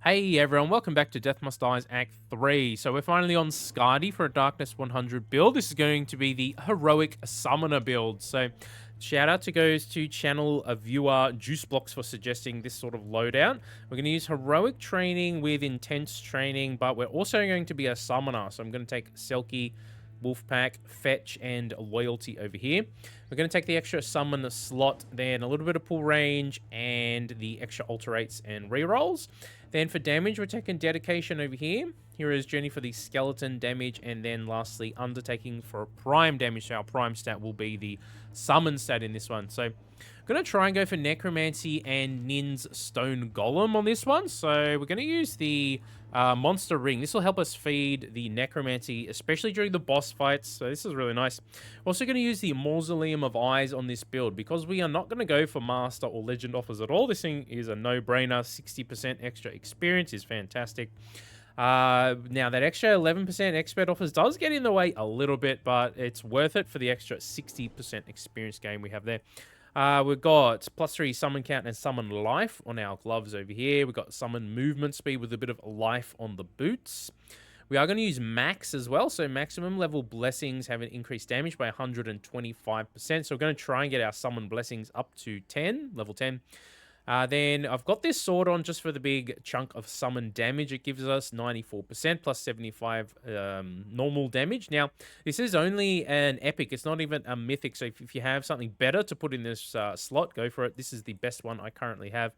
Hey everyone, welcome back to Death Must Die's Act 3. So we're finally on Skadi for a Darkness 100 build. This is going to be the Heroic Summoner build. So shout out to goes to channel viewer Juice Blocks for suggesting this sort of loadout. We're going to use Heroic Training with Intense Training, but we're also going to be a Summoner. So I'm going to take Selkie, Wolfpack, Fetch, and Loyalty over here. We're going to take the extra Summon slot, then a little bit of pull range, and the extra Alterates and rerolls. Then for damage, we're taking Dedication over here. Hero's Journey for the skeleton damage, and then lastly, Undertaking for prime damage. So our prime stat will be the summon stat in this one. So I'm going to try and go for Necromancy and Nin's Stone Golem on this one. So we're going to use the Monster Ring. This will help us feed the Necromancy, especially during the boss fights. So this is really nice. We're also going to use the Mausoleum of Eyes on this build because we are not going to go for Master or Legend offers at all. This thing is a no-brainer. 60% extra experience is fantastic. Now that extra 11% expert offers does get in the way a little bit, but it's worth it for the extra 60% experience gain we have there. We've got +3 summon count and summon life on our gloves over here. We've got summon movement speed with a bit of life on the boots. We are going to use max as well. So maximum level blessings have an increased damage by 125%. So we're going to try and get our summon blessings up to 10, level 10. Then I've got this sword on just for the big chunk of summon damage. It gives us 94% plus 75 normal damage. Now, this is only an epic. It's not even a mythic. So if you have something better to put in this slot, go for it. This is the best one I currently have.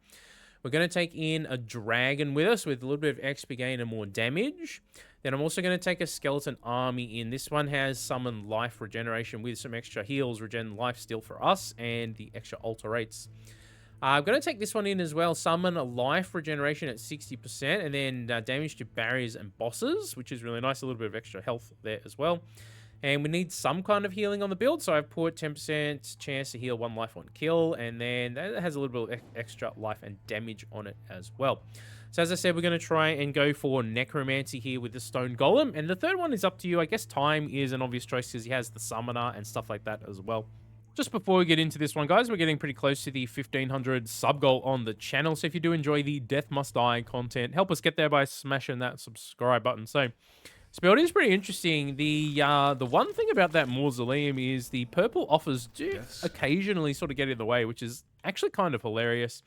We're going to take in a dragon with us with a little bit of XP gain and more damage. Then I'm also going to take a skeleton army in. This one has summon life regeneration with some extra heals, regen life steal for us, and the extra alterates. I'm going to take this one in as well. Summon a life regeneration at 60%, and then damage to barriers and bosses, which is really nice. A little bit of extra health there as well. And we need some kind of healing on the build, so I've put 10% chance to heal 1 life on kill, and then that has a little bit of extra life and damage on it as well. So as I said, we're going to try and go for Necromancy here with the Stone Golem, and the third one is up to you. I guess Time is an obvious choice because he has the Summoner and stuff like that as well. Just before we get into this one, guys, we're getting pretty close to the 1,500 sub goal on the channel. So if you do enjoy the Death Must Die content, help us get there by smashing that subscribe button. So this build is pretty interesting. The one thing about that mausoleum is the purple offers do occasionally sort of get in the way, which is actually kind of hilarious.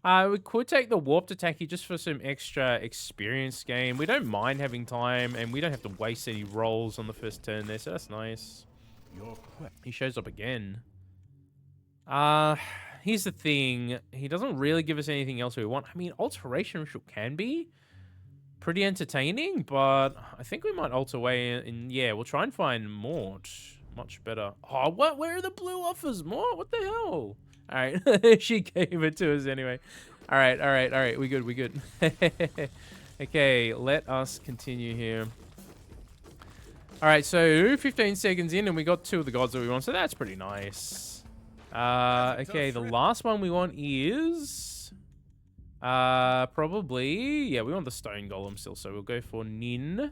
We could take the warped attack here just for some extra experience gain. We don't mind having time, and we don't have to waste any rolls on the first turn there, so that's nice. He shows up again. Here's the thing. He doesn't really give us anything else we want. I mean, Alteration Ritual can be pretty entertaining, but I think we might alter away and yeah, we'll try and find Mort. Much better. Oh, what? Where are the blue offers, Mort? What the hell? All right, she gave it to us anyway. All right. We good. Okay, let us continue here. All right, so 15 seconds in, and we got 2 of the gods that we want, so that's pretty nice. Okay, the last one we want is probably, yeah, we want the Stone Golem still, so we'll go for Nin.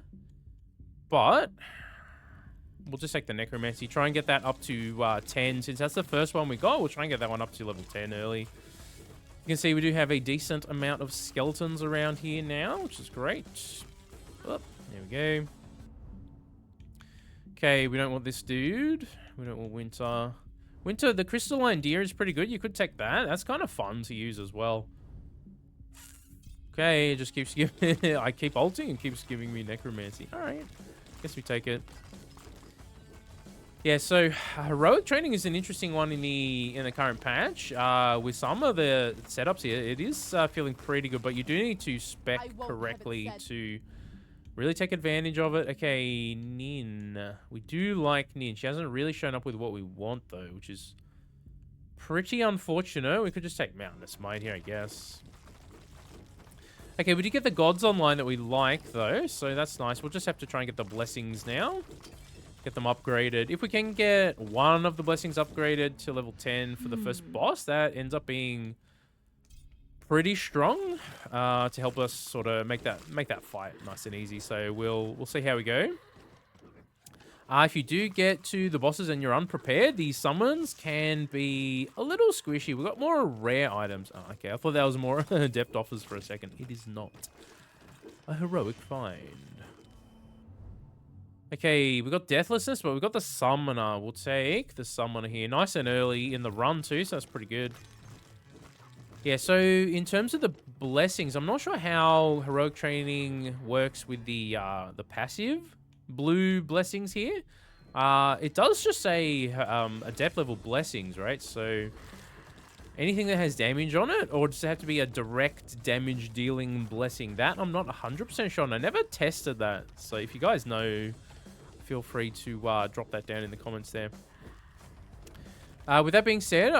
But we'll just take the Necromancy, try and get that up to 10. Since that's the first one we got, we'll try and get that one up to level 10 early. You can see we do have a decent amount of skeletons around here now, which is great. Oh, there we go. Okay, we don't want this dude. We don't want Winter. Winter, the Crystalline Deer is pretty good. You could take that. That's kind of fun to use as well. Okay, it just keeps giving... I keep ulting and keeps giving me Necromancy. Alright, guess we take it. Yeah, so Heroic Training is an interesting one in the current patch. With some of the setups here, it is feeling pretty good, but you do need to spec correctly to really take advantage of it. Okay, Nin. We do like Nin. She hasn't really shown up with what we want, though, which is pretty unfortunate. We could just take Mountain of Smite here, I guess. Okay, we did get the gods online that we like, though, so that's nice. We'll just have to try and get the blessings now. Get them upgraded. If we can get one of the blessings upgraded to level 10 for the first boss, that ends up being pretty strong to help us sort of make that fight nice and easy. So we'll see how we go. If you do get to the bosses and you're unprepared, these summons can be a little squishy. We've got more rare items. Oh, okay, I thought that was more adept offers for a second. It is not. A heroic find. Okay, we got Deathlessness, but we've got the Summoner. We'll take the Summoner here. Nice and early in the run too, so that's pretty good. Yeah, so in terms of the blessings, I'm not sure how heroic training works with the passive blue blessings here. It does just say adept level blessings, right? So anything that has damage on it, or does it have to be a direct damage dealing blessing? That I'm not 100% sure, and I never tested that. So if you guys know, feel free to drop that down in the comments there. With that being said,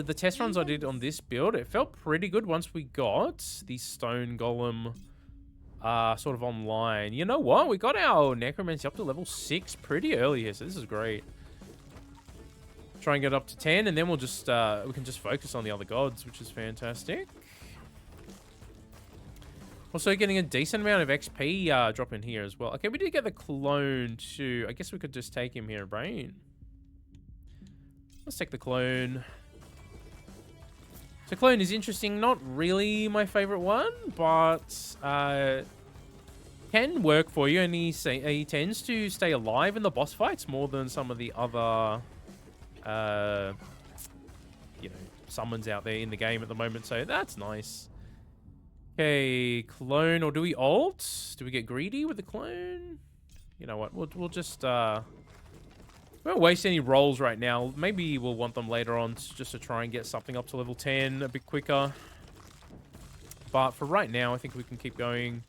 the test runs I did on this build, it felt pretty good once we got the stone golem sort of online. You know what? We got our necromancy up to level 6 pretty early here, so this is great. Try and get up to 10, and then we'll just we can just focus on the other gods, which is fantastic. Also getting a decent amount of XP drop in here as well. Okay, we did get the clone too. I guess we could just take him here, brain. Let's take the clone. So clone is interesting. Not really my favorite one, but can work for you. And he tends to stay alive in the boss fights more than some of the other, you know, summons out there in the game at the moment. So that's nice. Okay, clone, or do we ult? Do we get greedy with the clone? You know what? We'll just we won't waste any rolls right now. Maybe we'll want them later on just to try and get something up to level 10 a bit quicker. But for right now, I think we can keep going.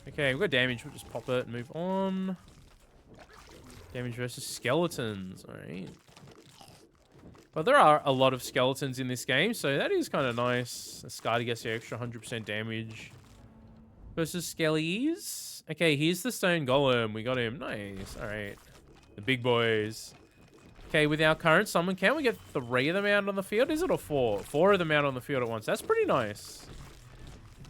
Okay, we've got damage. We'll just pop it and move on. Damage versus skeletons. All right. Well, there are a lot of skeletons in this game, so that is kind of nice. Skadi gets the extra 100% damage. Versus skellies. Okay, here's the stone golem. We got him. Nice. All right. The big boys. Okay, with our current summon count, we get 3 of them out on the field. Is it, or 4? 4 of them out on the field at once. That's pretty nice.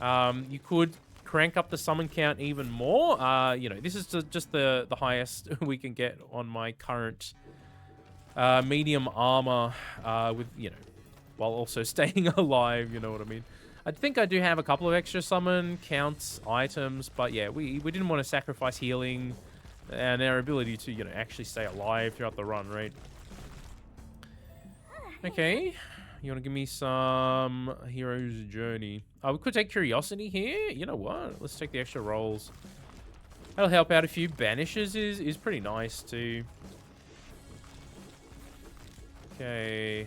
You could crank up the summon count even more. You know, this is just the highest we can get on my current medium armor with, you know, while also staying alive, you know what I mean. I think I do have a couple of extra summon counts items, but yeah, we didn't want to sacrifice healing and our ability to, you know, actually stay alive throughout the run, right? Okay. You want to give me some Hero's Journey? We could take Curiosity here. You know what? Let's take the extra rolls. That'll help out a few. Banishes is pretty nice too. Okay.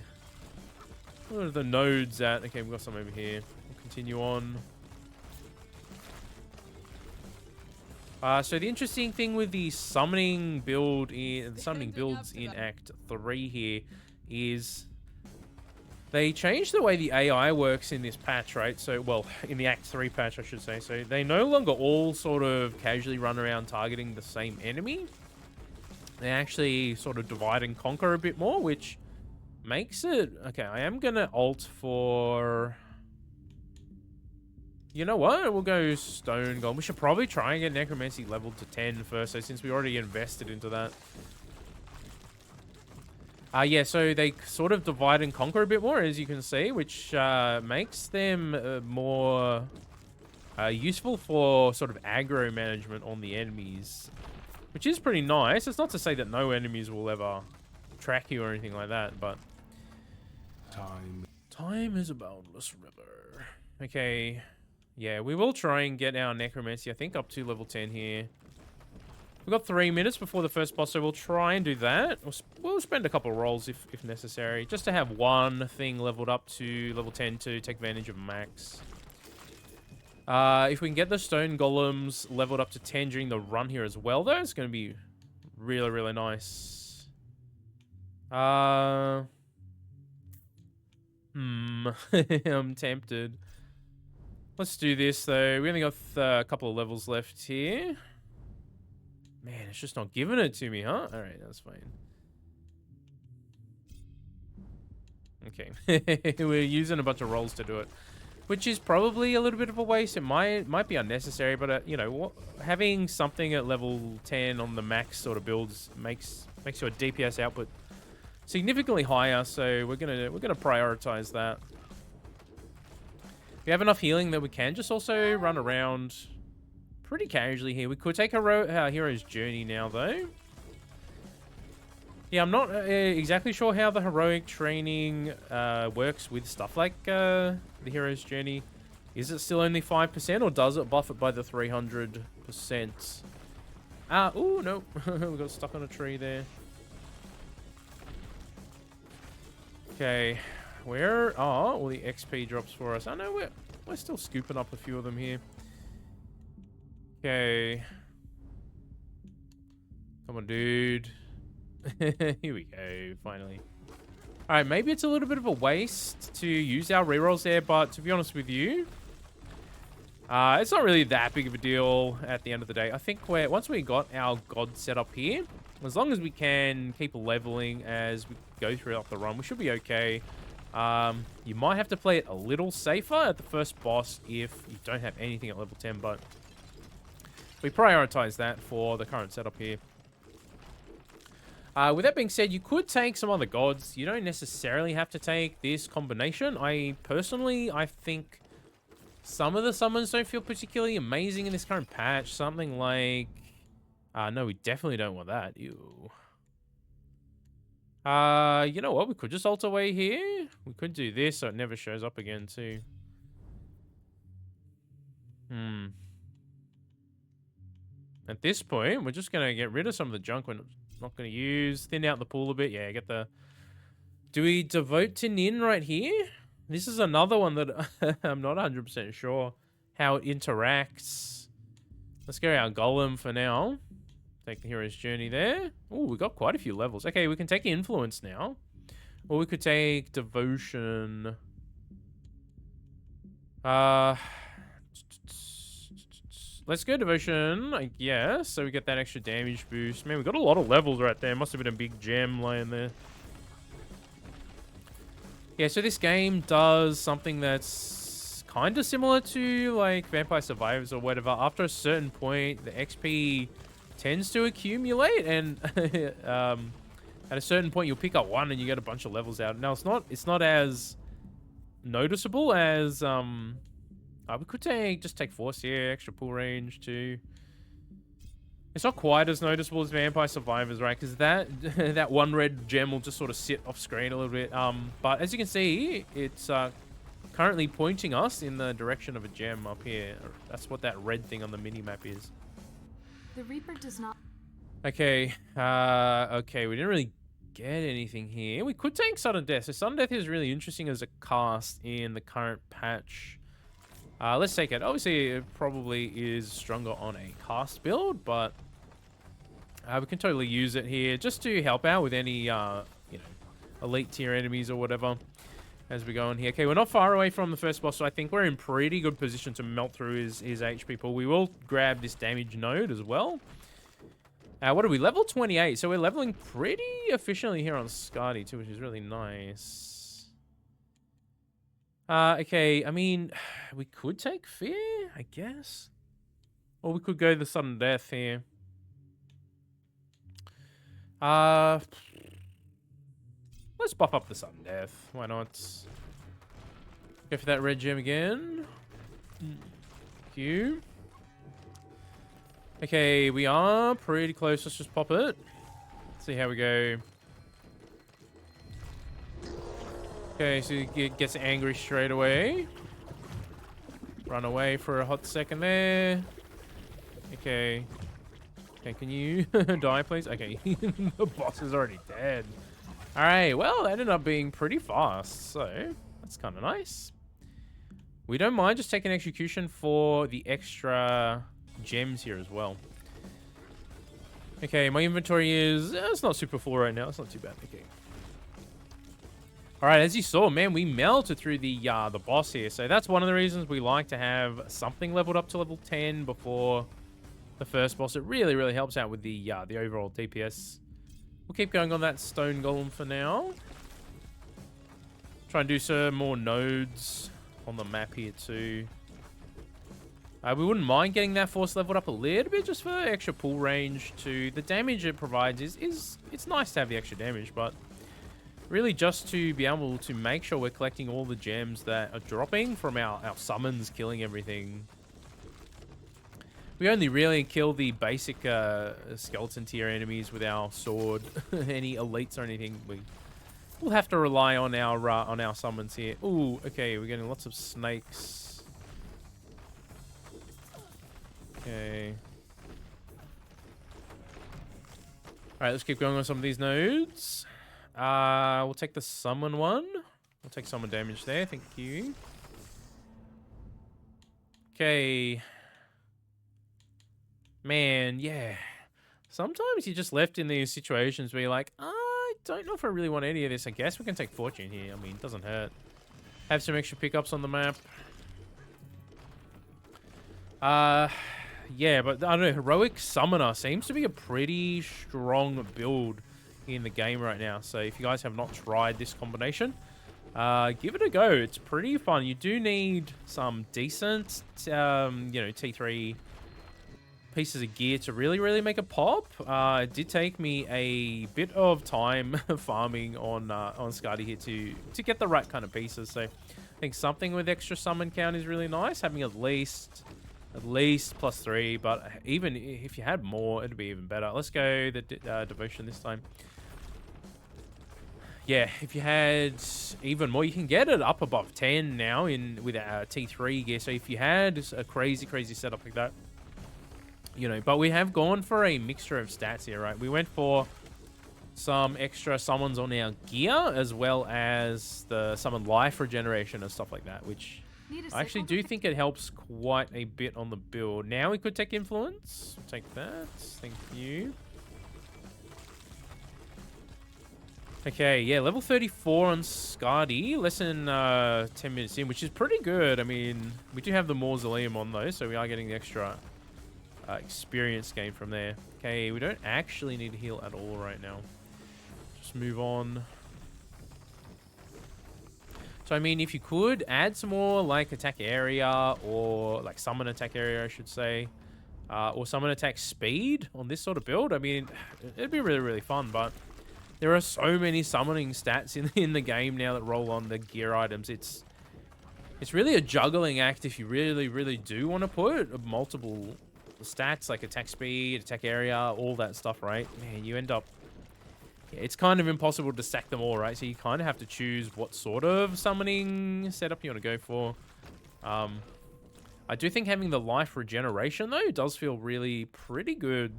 What are the nodes at? Okay, we've got some over here. We'll continue on. So the interesting thing with the summoning builds in Act 3 here is they changed the way the AI works in this patch, right? So, well, in the Act 3 patch, I should say. So they no longer all sort of casually run around targeting the same enemy. They actually sort of divide and conquer a bit more, which makes it... Okay, I am going to ult for... You know what? We'll go Stone Golem. We should probably try and get Necromancy leveled to 10 first, so since we already invested into that. Yeah, so they sort of divide and conquer a bit more, as you can see, which makes them more useful for sort of aggro management on the enemies, which is pretty nice. It's not to say that no enemies will ever track you or anything like that, but... Time is a boundless river. Okay... Yeah, we will try and get our Necromancy, I think, up to level 10 here. We've got 3 minutes before the first boss, so we'll try and do that. We'll spend a couple of rolls if necessary, just to have one thing leveled up to level 10 to take advantage of max. If we can get the Stone Golems leveled up to 10 during the run here as well, though, it's going to be really, really nice. I'm tempted. Let's do this, though. We only got a couple of levels left here. Man, it's just not giving it to me, huh? All right, that's fine. Okay. We're using a bunch of rolls to do it. which is probably a little bit of a waste. It might be unnecessary, but you know, having something at level 10 on the max sort of builds makes your DPS output significantly higher. So we're gonna prioritize that. We have enough healing that we can just also run around pretty casually here. We could take a hero's journey now, though. Yeah, I'm not exactly sure how the heroic training works with stuff like the hero's journey. Is it still only 5%, or does it buff it by the 300%? Oh no, we got stuck on a tree there. Okay, where are all the XP drops for us? I know we're still scooping up a few of them here. Okay. Come on, dude. Here we go, finally. Alright, maybe it's a little bit of a waste to use our rerolls there, but to be honest with you, it's not really that big of a deal at the end of the day. I think once we got our god set up here, as long as we can keep leveling as we go throughout the run, we should be okay. You might have to play it a little safer at the first boss if you don't have anything at level 10, but we prioritize that for the current setup here. With that being said, you could take some other gods. You don't necessarily have to take this combination. I think some of the summons don't feel particularly amazing in this current patch. Something like... no, we definitely don't want that. Ew. You know what? We could just ult away here. We could do this so it never shows up again too. At this point, we're just going to get rid of some of the junk we're not going to use. Thin out the pool a bit. Yeah, get the... Do we devote to Nin right here? This is another one that I'm not 100% sure how it interacts. Let's go our Golem for now. Take the hero's journey there. Oh, we got quite a few levels. Okay, we can take influence now. Or we could take devotion. Let's go devotion, I guess. So we get that extra damage boost. Man, we got a lot of levels right there. Must have been a big gem lying there. Yeah, so this game does something that's kind of similar to like Vampire Survivors or whatever. After a certain point, the XP tends to accumulate, and at a certain point, you'll pick up one and you get a bunch of levels out. Now, it's not as noticeable as we could just take force here, extra pull range too. It's not quite as noticeable as Vampire Survivors, right? Because that one red gem will just sort of sit off screen a little bit. But as you can see, it's currently pointing us in the direction of a gem up here. That's what that red thing on the mini map is. The Reaper does not. Okay. Okay. We didn't really get anything here. We could take Sudden Death. So Sudden Death is really interesting as a cast in the current patch. Let's take it. Obviously, it probably is stronger on a cast build, but we can totally use it here just to help out with any, you know, elite tier enemies or whatever as we go on here. Okay, we're not far away from the first boss, so I think we're in pretty good position to melt through his HP pool. We will grab this damage node as well. What are we? Level 28, so we're leveling pretty efficiently here on Skadi too, which is really nice. Okay, I mean, we could take Fear, I guess. Or we could go the Sudden Death here. Let's buff up the Sudden Death. Why not? Go for that red gem again. Thank you. Okay, we are pretty close. Let's just pop it. See how we go. Okay, so he gets angry straight away. Run away for a hot second there. Okay. Okay, can you die, please? Okay, the boss is already dead. All right, well, that ended up being pretty fast, so that's kind of nice. We don't mind just taking execution for the extra gems here as well. Okay, my inventory is... it's not super full right now. It's not too bad. Okay. All right, as you saw, man, we melted through the boss here. So that's one of the reasons we like to have something leveled up to level 10 before the first boss. It really, really helps out with the overall DPS. We'll keep going on that stone golem for now. Try and do some more nodes on the map here too. We wouldn't mind getting that force leveled up a little bit just for extra pull range to the damage it provides is it's nice to have the extra damage, but really just to be able to make sure we're collecting all the gems that are dropping from our summons, killing everything. We only really kill the basic skeleton tier enemies with our sword. Any elites or anything, we'll have to rely on our summons here. Ooh, okay, we're getting lots of snakes. Okay. Alright, let's keep going on some of these nodes. We'll take the summon one. We'll take summon damage there, thank you. Okay. Man, yeah. Sometimes you're just left in these situations where you're like, I don't know if I really want any of this. I guess we can take fortune here. I mean, it doesn't hurt. Have some extra pickups on the map. Yeah, but I don't know, Heroic Summoner seems to be a pretty strong build in the game right now. So if you guys have not tried this combination, give it a go. It's pretty fun. You do need some decent, you know, T3 pieces of gear to really make a pop. It did take me a bit of time farming on Skadi here to get the right kind of pieces. So I think something with extra summon count is really nice. Having at least +3, but even if you had more, it'd be even better. Let's go the devotion this time. Yeah, if you had even more, you can get it up above 10 now with our T3 gear. So if you had a crazy setup like that, you know, but we have gone for a mixture of stats here, right? We went for some extra summons on our gear, as well as the summon life regeneration and stuff like that, which I actually do think it helps quite a bit on the build. Now we could take influence. Take that. Thank you. Okay, yeah, level 34 on Skadi. Less than 10 minutes in, which is pretty good. I mean, we do have the mausoleum on though, so we are getting the extra experience gain from there. Okay, we don't actually need to heal at all right now. Just move on. So, I mean, if you could add some more, like, attack area, or, like, summon attack area, I should say, or summon attack speed on this sort of build, I mean, it'd be really fun, but there are so many summoning stats in the game now that roll on the gear items. It's really a juggling act if you really do want to put multiple stats, like attack speed, attack area, all that stuff, right? Man, you end up... Yeah, it's kind of impossible to stack them all, right? So you kind of have to choose what sort of summoning setup you want to go for. I do think having the life regeneration, though, does feel really pretty good.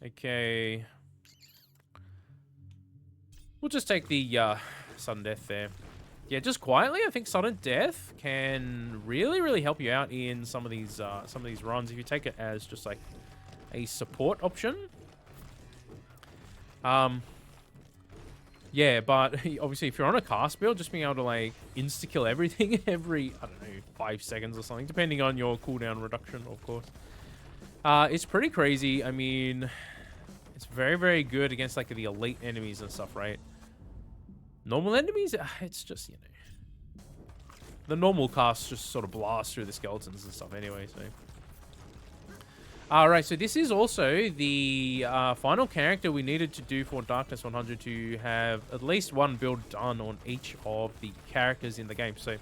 Okay. We'll just take the sudden death there. Yeah, just quietly, I think sudden death can really help you out in some of these runs if you take it as just like a support option. Yeah, but obviously if you're on a cast build, just being able to like insta-kill everything every, I don't know, 5 seconds or something, depending on your cooldown reduction, of course. It's pretty crazy. I mean, it's very good against like the elite enemies and stuff, right? Normal enemies, it's just, you know, the normal casts just sort of blast through the skeletons and stuff anyway, so. Alright, so this is also the final character we needed to do for Darkness 100 to have at least one build done on each of the characters in the game. So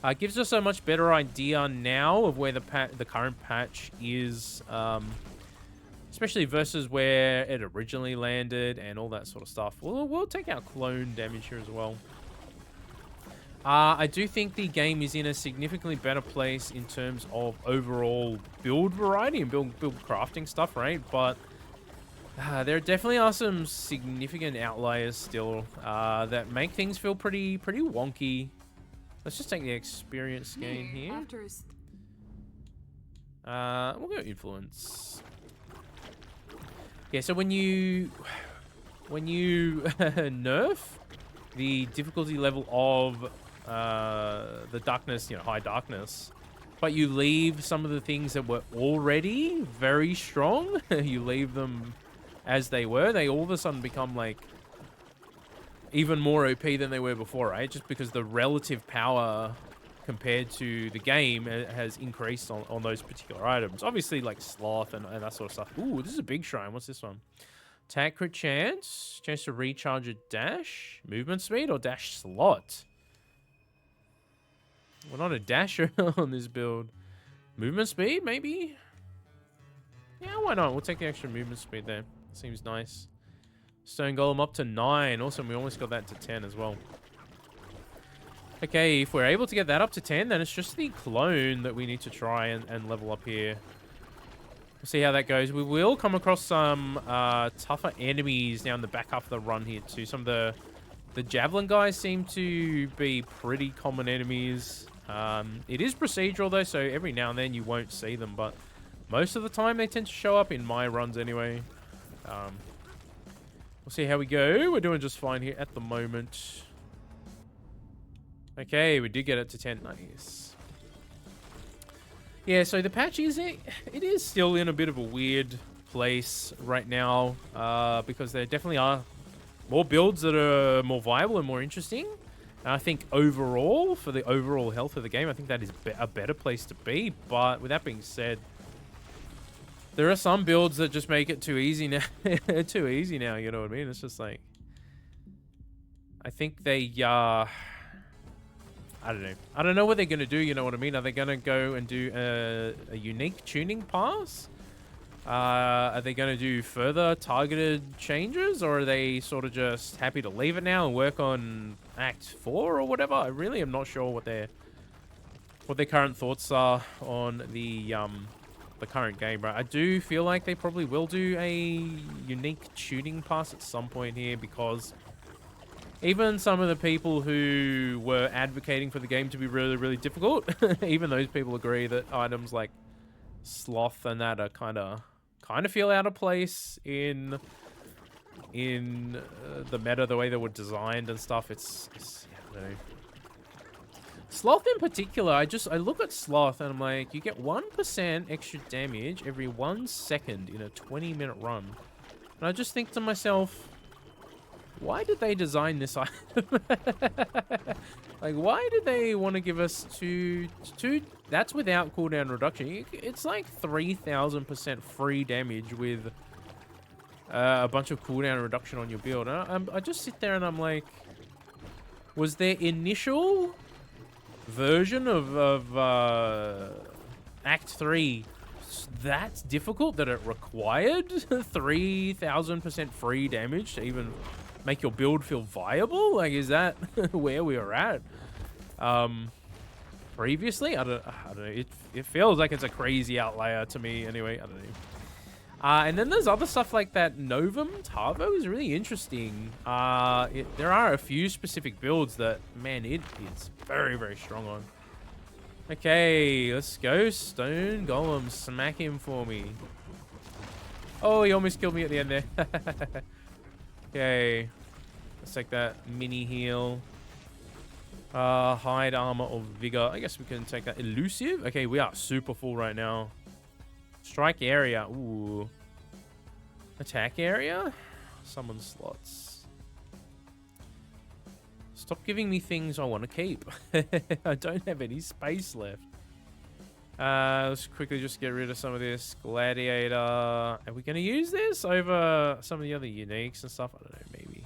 it gives us a much better idea now of where the current patch is, especially versus where it originally landed and all that sort of stuff. We'll take our clone damage here as well. I do think the game is in a significantly better place in terms of overall build variety and build crafting stuff, right? But there definitely are some significant outliers still that make things feel pretty wonky. Let's just take the experience gain here. We'll go influence. Yeah, so when you nerf the difficulty level of the darkness, you know, high darkness, but you leave some of the things that were already very strong, you leave them as they were, they all of a sudden become like even more OP than they were before, right? Just because the relative power compared to the game has increased on those particular items. Obviously, like sloth and that sort of stuff. Ooh, this is a big shrine. What's this one? Attack crit chance. Chance to recharge a dash. Movement speed or dash slot? We're not a dasher on this build. Movement speed, maybe? Yeah, why not? We'll take the extra movement speed there. Seems nice. Stone Golem up to 9. Awesome, we almost got that to 10 as well. Okay, if we're able to get that up to 10, then it's just the clone that we need to try and level up here. We'll see how that goes. We will come across some tougher enemies down the back half of the run here too. Some of the Javelin guys seem to be pretty common enemies. It is procedural though, so every now and then you won't see them, but most of the time they tend to show up in my runs anyway. We'll see how we go. We're doing just fine here at the moment. Okay, we did get it to 10. Nice. Yeah, so the patch it is still in a bit of a weird place right now, because there definitely are more builds that are more viable and more interesting. And I think overall, for the overall health of the game, I think that is a better place to be. But with that being said, there are some builds that just make it too easy now. Too easy now, you know what I mean? It's just like, I think they, I don't know. I don't know what they're going to do, you know what I mean? Are they going to go and do a unique tuning pass? Are they going to do further targeted changes? Or are they sort of just happy to leave it now and work on Act 4 or whatever? I really am not sure what their current thoughts are on the current game, right? I do feel like they probably will do a unique tuning pass at some point here, because even some of the people who were advocating for the game to be really, really difficult, even those people agree that items like sloth and that are kind of feel out of place in the meta, the way they were designed and stuff. It's I don't know. Sloth in particular, I look at sloth and I'm like, you get 1% extra damage every 1 second in a 20-minute run, and I just think to myself, why did they design this item? Like, why did they want to give us two? That's without cooldown reduction. It's like 3,000% free damage with a bunch of cooldown reduction on your build. And I just sit there and I'm like, was their initial version of Act 3 that difficult that it required 3,000% free damage to even make your build feel viable? Like, is that where we were at previously? I don't know. It feels like it's a crazy outlier to me anyway. I don't know. And then there's other stuff like that. Novum Tavo is really interesting. There are a few specific builds that, man, it is very, very strong on. Okay, let's go. Stone Golem, smack him for me. Oh, he almost killed me at the end there. Okay, let's take that mini heal. Hide armor or vigor. I guess we can take that. Elusive. Okay, we are super full right now. Strike area. Ooh. Attack area. Summon slots. Stop giving me things I want to keep. I don't have any space left. Let's quickly just get rid of some of this. Gladiator. Are we going to use this over some of the other uniques and stuff? I don't know, maybe.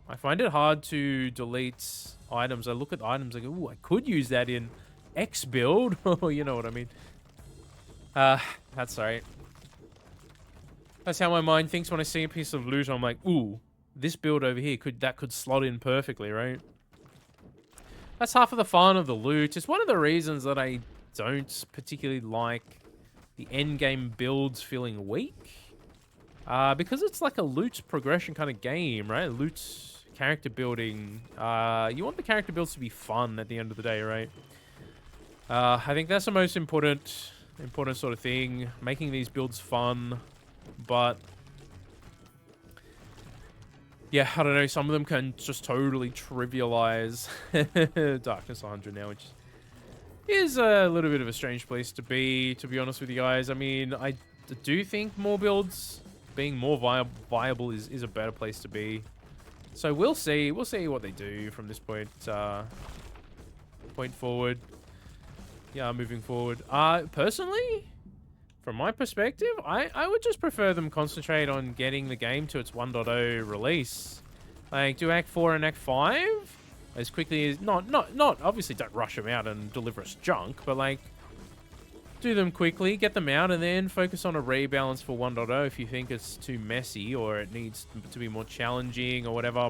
I find it hard to delete items. I look at items like, ooh, I could use that in X build. You know what I mean. That's right. That's how my mind thinks when I see a piece of loot. I'm like, ooh, this build over here could slot in perfectly, right? That's half of the fun of the loot. It's one of the reasons that I don't particularly like the end game builds feeling weak. Because it's like a loot progression kind of game, right? Loot character building. You want the character builds to be fun at the end of the day, right? I think that's the most important sort of thing, making these builds fun. But yeah, I don't know, some of them can just totally trivialize Darkness 100 now, which is a little bit of a strange place to be honest with you guys. I mean, I do think more builds being more viable is a better place to be. So we'll see what they do from this point forward. Yeah, moving forward. Personally, from my perspective, I would just prefer them concentrate on getting the game to its 1.0 release. Like, do Act 4 and Act 5 as quickly as... Not obviously don't rush them out and deliver us junk, but like, do them quickly, get them out, and then focus on a rebalance for 1.0 if you think it's too messy or it needs to be more challenging or whatever.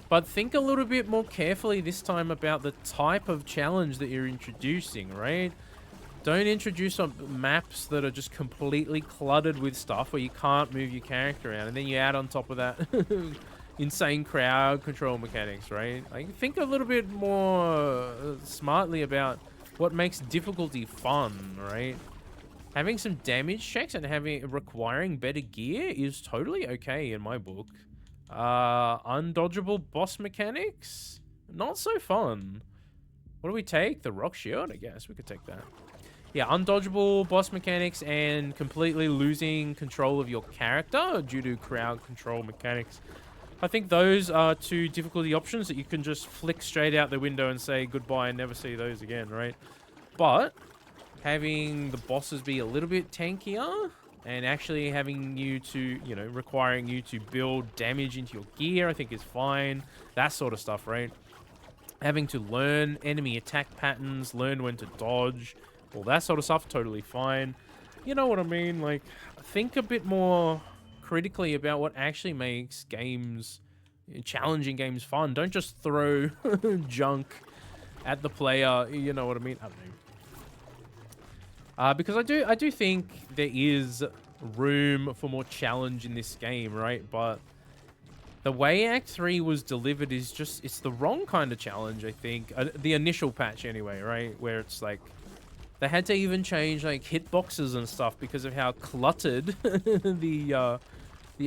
But think a little bit more carefully this time about the type of challenge that you're introducing, right? Don't introduce maps that are just completely cluttered with stuff where you can't move your character around, and then you add on top of that insane crowd control mechanics, right? Like, think a little bit more smartly about what makes difficulty fun, right? Having some damage checks and requiring better gear is totally okay in my book. Undodgeable boss mechanics, not so fun. What do we take? The rock shield? I guess we could take that. Yeah, undodgeable boss mechanics and completely losing control of your character due to crowd control mechanics. I think those are two difficulty options that you can just flick straight out the window and say goodbye and never see those again, right? But having the bosses be a little bit tankier and actually having you to, you know, requiring you to build damage into your gear, I think is fine. That sort of stuff, right? Having to learn enemy attack patterns, learn when to dodge, all that sort of stuff, totally fine. You know what I mean? Like, think a bit more critically about what actually makes games, challenging games, fun. Don't just throw junk at the player. You know what I mean? I don't know. Because I do think there is room for more challenge in this game, right? But the way Act 3 was delivered is just, it's the wrong kind of challenge, I think. The initial patch anyway, right? Where it's like, they had to even change like hitboxes and stuff because of how cluttered the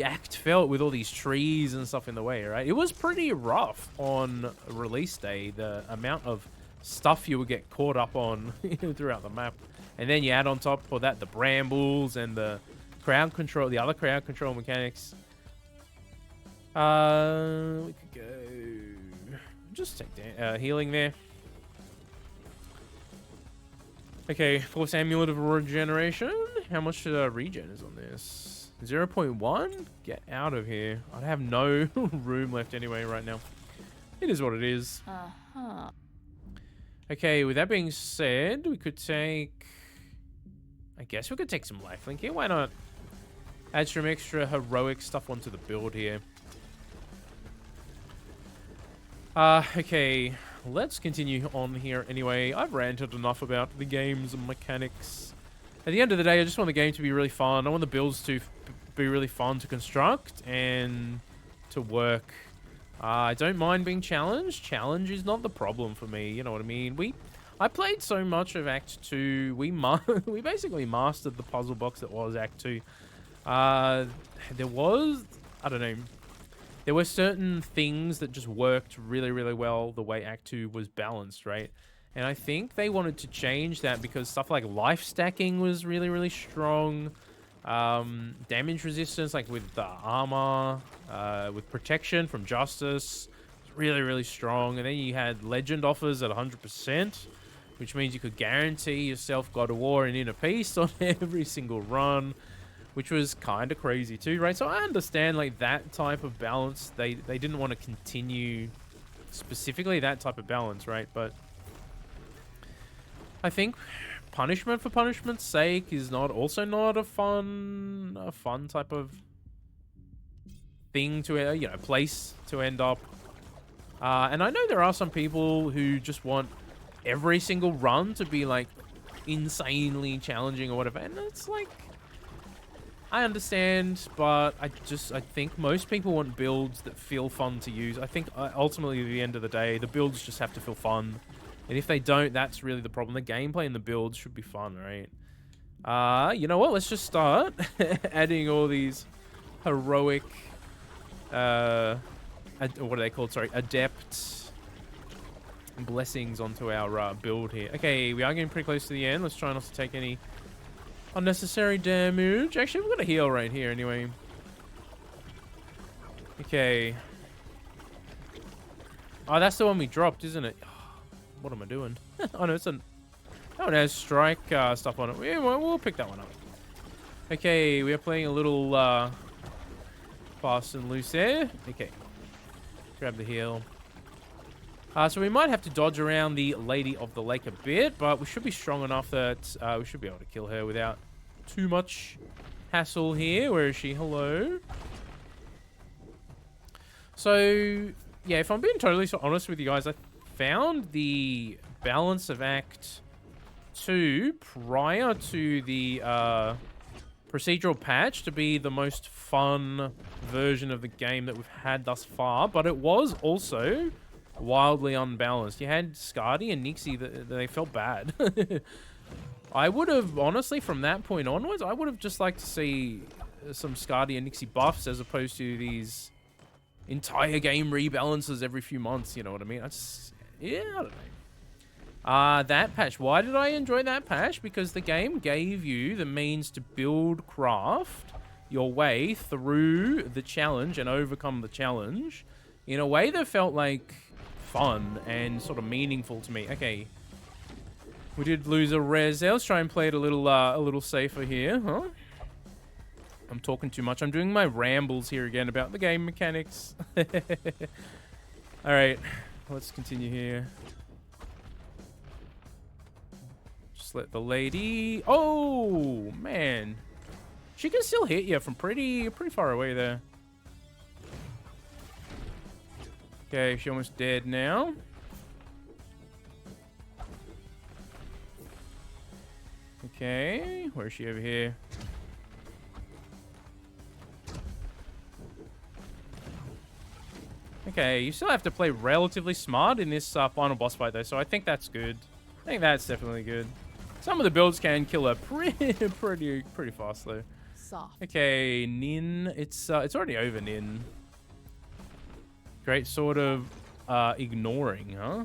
act felt with all these trees and stuff in the way, right? It was pretty rough on release day, the amount of stuff you would get caught up on throughout the map. And then you add on top of that the brambles and the crowd control, the other crowd control mechanics. We could go... Just take healing there. Okay, Force Amulet of Regeneration. How much regen is on this? 0.1? Get out of here. I have no room left anyway right now. It is what it is. Okay, with that being said, we could take... I guess we could take some lifelink here. Why not? Add some extra heroic stuff onto the build here. Okay, let's continue on here anyway. I've ranted enough about the game's mechanics. At the end of the day, I just want the game to be really fun. I want the builds to be really fun to construct and to work. I don't mind being challenged. Challenge is not the problem for me, you know what I mean? I played so much of Act 2, we basically mastered the puzzle box that was Act 2. There was, I don't know, there were certain things that just worked really, really well the way Act 2 was balanced, right? And I think they wanted to change that because stuff like life stacking was really, really strong. Damage resistance, like with the armor, with protection from justice, really, really strong. And then you had legend offers at 100%, which means you could guarantee yourself God of War and Inner Peace on every single run, which was kind of crazy too, right? So I understand like that type of balance. They didn't want to continue specifically that type of balance, right? But I think punishment for punishment's sake is not a fun type of thing to, you know, place to end up. And I know there are some people who just want every single run to be like insanely challenging or whatever, and it's like, I understand, but I think most people want builds that feel fun to use. I think ultimately at the end of the day, the builds just have to feel fun. And if they don't, that's really the problem. The gameplay and the builds should be fun, right? You know what? Let's just start adding all these heroic, what are they called? Sorry, adept blessings onto our build here. Okay, we are getting pretty close to the end. Let's try not to take any unnecessary damage. Actually, we've got a heal right here anyway. Okay. Oh, that's the one we dropped, isn't it? What am I doing? Oh, no, it's an... Oh, it has strike stuff on it. Yeah, we'll pick that one up. Okay, we are playing a little fast and loose there. Okay. Grab the heal. So we might have to dodge around the Lady of the Lake a bit, but we should be strong enough that we should be able to kill her without too much hassle here. Where is she? Hello? So, yeah, if I'm being totally honest with you guys, I found the balance of Act 2 prior to the procedural patch to be the most fun version of the game that we've had thus far, but it was also wildly unbalanced. You had Skadi and Nixie that they felt bad. I would have, honestly, from that point onwards, I would have just liked to see some Skadi and Nixie buffs as opposed to these entire game rebalances every few months, you know what I mean? Yeah, I don't know. That patch. Why did I enjoy that patch? Because the game gave you the means to build craft your way through the challenge and overcome the challenge in a way that felt like fun and sort of meaningful to me. Okay. We did lose a res there. Let's try and play it a little safer here, huh? I'm talking too much. I'm doing my rambles here again about the game mechanics. Alright. Let's continue here. Just let the lady... Oh, man. She can still hit you from pretty far away there. Okay, she's almost dead now. Okay, where is she over here? Okay, you still have to play relatively smart in this final boss fight, though, so I think that's good. I think that's definitely good. Some of the builds can kill her pretty fast, though. Soft. Okay, Nin. It's already over, Nin. Great sort of ignoring, huh?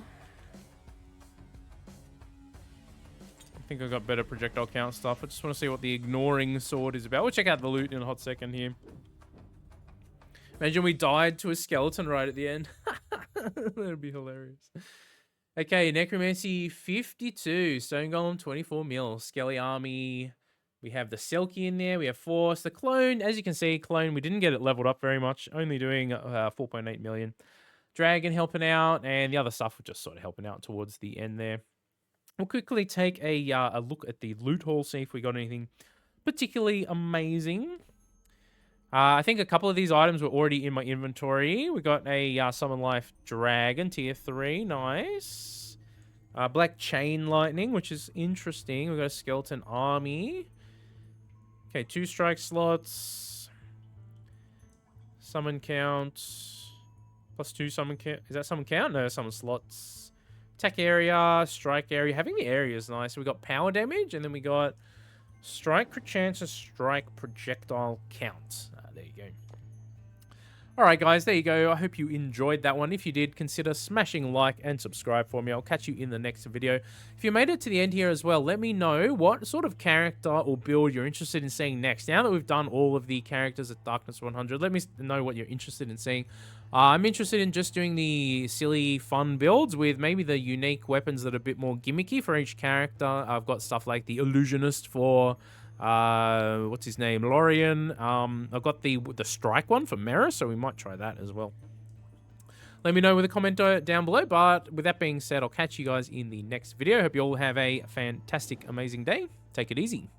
I think I got better projectile count stuff. I just want to see what the ignoring sword is about. We'll check out the loot in a hot second here. Imagine we died to a skeleton right at the end. That'd be hilarious. Okay, Necromancy 52, Stone Golem 24 mil, Skelly Army. We have the Selkie in there. We have Force. The Clone, as you can see, Clone, we didn't get it leveled up very much. Only doing 4.8 million. Dragon helping out, and the other stuff was just sort of helping out towards the end there. We'll quickly take a look at the loot haul, see if we got anything particularly amazing. I think a couple of these items were already in my inventory. We got a Summon Life Dragon, tier 3. Nice. Black Chain Lightning, which is interesting. We've got a Skeleton Army. Okay, 2 strike slots. Summon count. +2 summon count. Is that summon count? No, summon slots. Attack area, strike area. Having the area is nice. We got power damage, and then we got strike crit chance and strike projectile count. There you go. Alright guys, there you go. I hope you enjoyed that one. If you did, consider smashing like and subscribe for me. I'll catch you in the next video. If you made it to the end here as well, let me know what sort of character or build you're interested in seeing next. Now that we've done all of the characters at Darkness 100, let me know what you're interested in seeing. I'm interested in just doing the silly, fun builds with maybe the unique weapons that are a bit more gimmicky for each character. I've got stuff like the Illusionist for... what's his name? Lorian. I've got the strike one for Mera, so we might try that as well. Let me know with a comment down below, but with that being said, I'll catch you guys in the next video. Hope you all have a fantastic, amazing day. Take it easy.